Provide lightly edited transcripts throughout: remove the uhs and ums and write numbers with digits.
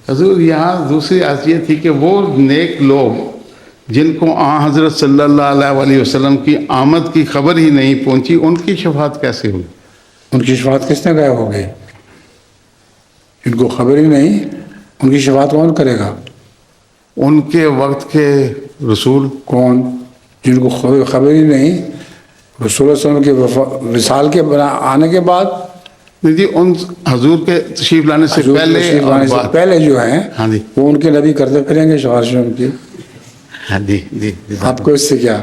حضور یہاں دوسری حیثیت تھی کہ وہ نیک لوگ جن کو حضرت صلی اللہ علیہ وسلم کی آمد کی خبر ہی نہیں پہنچی، ان کی شفاعت کیسے ہوئی؟ ان کی شفاعت کس نے غائب ہو گئی؟ جن کو خبر ہی نہیں، ان کی شفاعت کون کرے گا؟ ان کے وقت کے رسول کون؟ جن کو خبر ہی نہیں، رسول اللہ علیہ وسلم کے وصال کے آنے کے بعد، جی ان حضور کے تشریف لانے سے حضور پہلے تشریف اور لانے سے بعد۔ پہلے جو ہیں ہاں جی وہ ان کے نبی کرتے پھریں گے شفاعت ان کی۔ ہاں جی جی جی۔ آپ کو اس سے کیا؟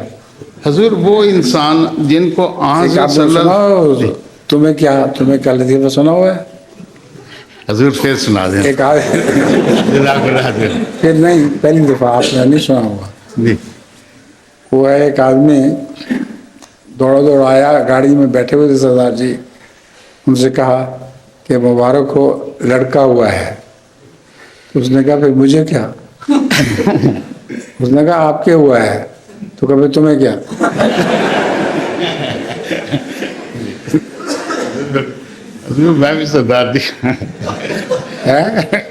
حضور وہ انسان جن کو ایک آپ حضرت نے صلی سنا اللہ ہو، تمہیں کیا لطیفہ سنا ہوا ہے؟ حضور پھر سنا دیں۔ ایک جزاک اللہ خیر۔ پھر نہیں، پہلی دفعہ آپ نے نہیں سنا ہوگا۔ جی وہ ہے ایک آدمی دوڑا آیا، گاڑی میں بیٹھے ہوئے تھے سردار جی، ان سے کہا کہ مبارک ہو لڑکا ہوا ہے۔ اس نے کہا پھر مجھے کیا؟ اس نے کہا آپ کے ہوا ہے، تو کہا پھر تمہیں کیا؟ حضور میں بھی سردار جی ہے